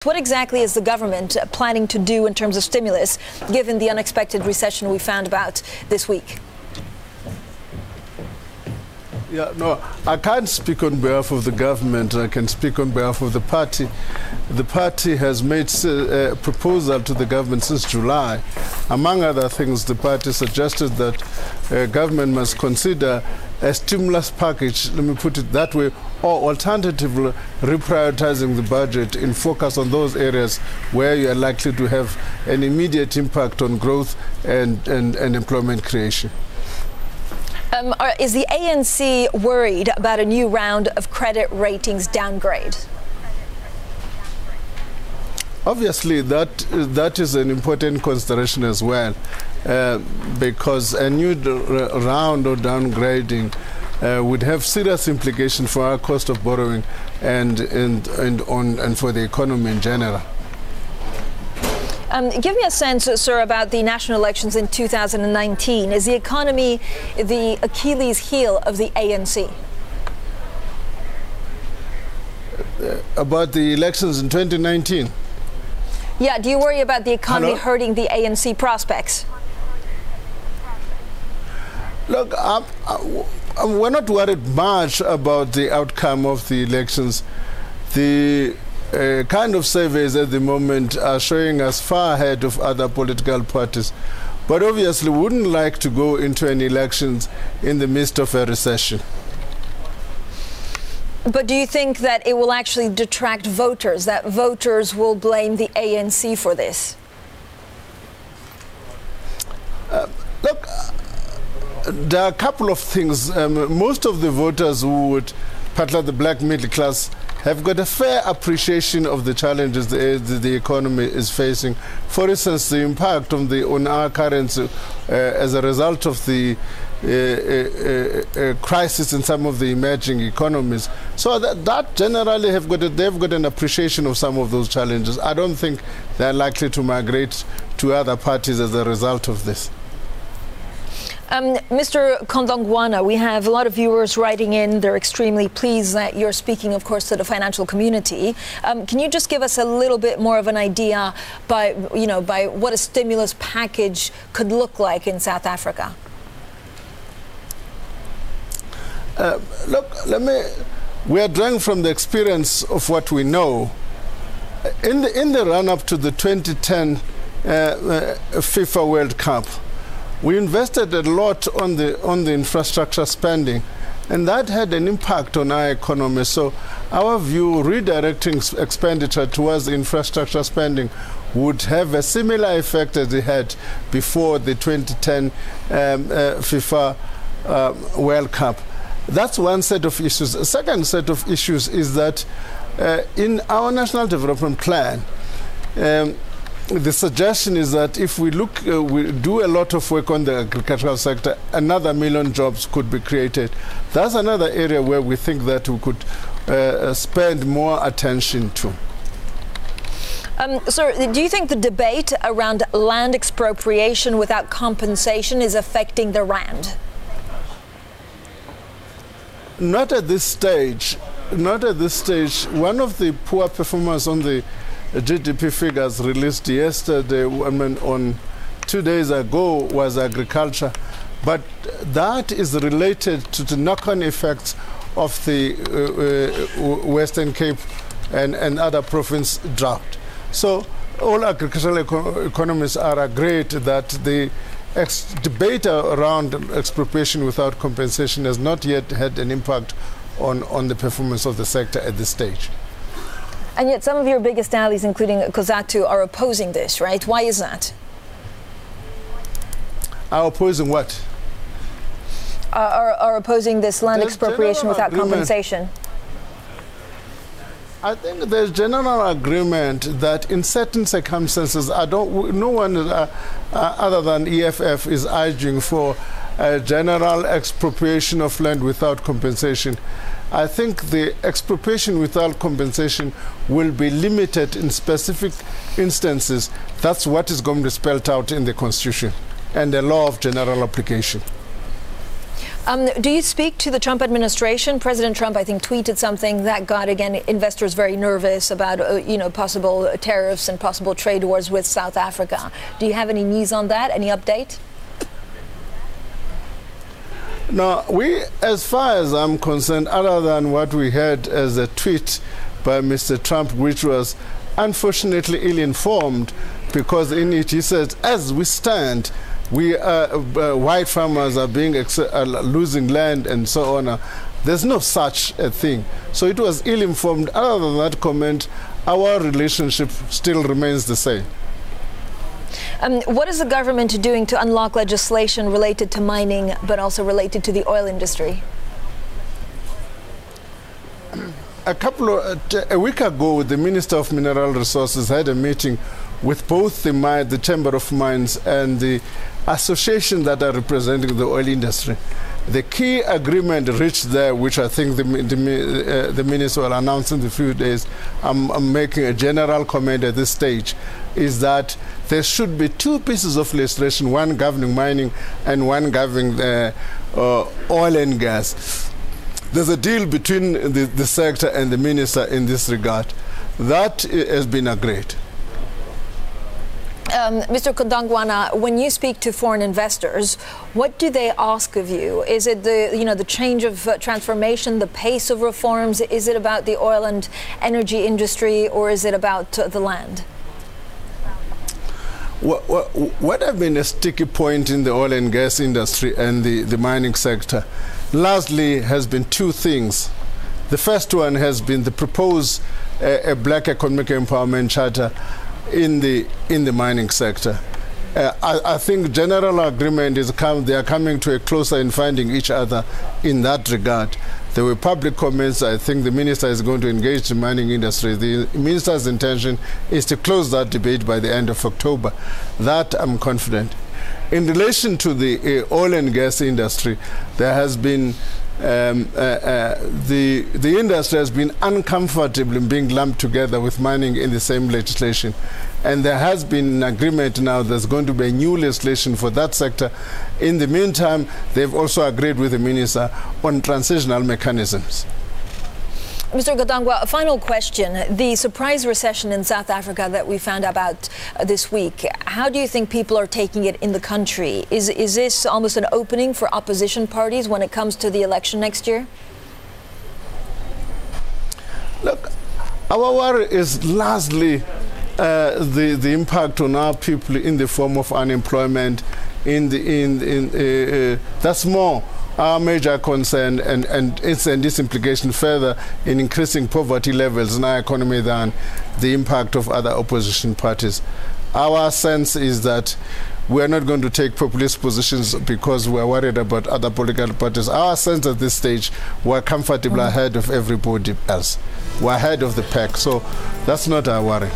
What exactly is the government planning to do in terms of stimulus, given the unexpected recession we found about this week? Yeah, no, I can't speak on behalf of the government. I can speak on behalf of the party. The party has made a proposal to the government since July. Among other things, the party suggested that government must consider a stimulus package, let me put it that way, or alternatively reprioritizing the budget in focus on those areas where you are likely to have an immediate impact on growth and employment creation. Is the ANC worried about a new round of credit ratings downgrade? Obviously, that is an important consideration as well, because a new round of downgrading would have serious implications for our cost of borrowing and for the economy in general. Give me a sense, sir, about the national elections in 2019. Is the economy the Achilles heel of the ANC? About the elections in 2019? Yeah, do you worry about the economy Hello? hurting the ANC prospects? Look, we're not worried much about the outcome of the elections. The kind of surveys at the moment are showing us far ahead of other political parties. But obviously, we wouldn't like to go into any elections in the midst of a recession. But do you think that it will actually detract voters, that voters will blame the ANC for this? Look, there are a couple of things. Most of the voters who would, particularly the black middle class, have got a fair appreciation of the challenges the economy is facing. For instance, the impact on our currency as a result of the crisis in some of the emerging economies. So that generally they've got an appreciation of some of those challenges. I don't think they're likely to migrate to other parties as a result of this. Mr. Godongwana, we have a lot of viewers writing in. They're extremely pleased that you're speaking, of course, to the financial community. Can you just give us a little bit more of an idea by what a stimulus package could look like in South Africa? Look, we are drawing from the experience of what we know. In the run-up to the 2010 FIFA World Cup, we invested a lot on the infrastructure spending, and that had an impact on our economy. So our view, redirecting expenditure towards infrastructure spending would have a similar effect as it had before the 2010 FIFA World Cup. That's one set of issues. A second set of issues is that in our National Development Plan, the suggestion is that if we do a lot of work on the agricultural sector, another 1 million jobs could be created. That's another area where we think that we could spend more attention to. Sir, do you think the debate around land expropriation without compensation is affecting the rand? Not at this stage. Not at this stage. One of the poor performers on the GDP figures released yesterday, on 2 days ago, was agriculture. But that is related to the knock-on effects of the Western Cape and other province drought. So all agricultural economists are agreed that the debate around expropriation without compensation has not yet had an impact on the performance of the sector at this stage. And yet some of your biggest allies, including COSATU, are opposing this, right? Why is that? Are opposing what? Are opposing this land expropriation without compensation? I think there's general agreement that in certain circumstances, no one other than EFF is urging for a general expropriation of land without compensation. I think the expropriation without compensation will be limited in specific instances. That's what is going to be spelled out in the Constitution and the law of general application. Do you speak to the Trump administration? President Trump, I think, tweeted something that got, again, investors very nervous about, possible tariffs and possible trade wars with South Africa. Do you have any news on that? Any update? No, as far as I'm concerned, other than what we had as a tweet by Mr. Trump, which was unfortunately ill-informed, because in it he said, as we stand, white farmers are losing land and so on. There's no such a thing. So it was ill-informed. Other than that comment, our relationship still remains the same. What is the government doing to unlock legislation related to mining, but also related to the oil industry? A week ago, the Minister of Mineral Resources had a meeting with both the Chamber of Mines and the association that are representing the oil industry. The key agreement reached there, which I think the minister will announce in a few days, I'm making a general comment at this stage, is that there should be two pieces of legislation, one governing mining and one governing oil and gas. There's a deal between the sector and the minister in this regard. That has been agreed. Mr. Godongwana, when you speak to foreign investors, what do they ask of you? Is it the change of transformation, the pace of reforms? Is it about the oil and energy industry, or is it about the land? What have been a sticky point in the oil and gas industry and the mining sector largely has been two things. The first one has been the proposed Black Economic Empowerment Charter in the mining sector. I think general agreement is they are coming to a closer in finding each other in that regard. There were public comments. I think the minister is going to engage the mining industry. The minister's intention is to close that debate by the end of October. That I'm confident. In relation to the oil and gas industry, there has been the industry has been uncomfortable in being lumped together with mining in the same legislation. And there has been an agreement now there's going to be a new legislation for that sector. In the meantime, they've also agreed with the minister on transitional mechanisms. Mr. Godongwana, a final question. The surprise recession in South Africa that we found about this week, how do you think people are taking it in the country? Is this almost an opening for opposition parties when it comes to the election next year? Look, our worry is largely the impact on our people in the form of unemployment. That's more our major concern, and its implication further in increasing poverty levels in our economy than the impact of other opposition parties. Our sense is that we are not going to take populist positions because we are worried about other political parties. Our sense at this stage, we're comfortable ahead of everybody else. We're ahead of the pack, so that's not our worry.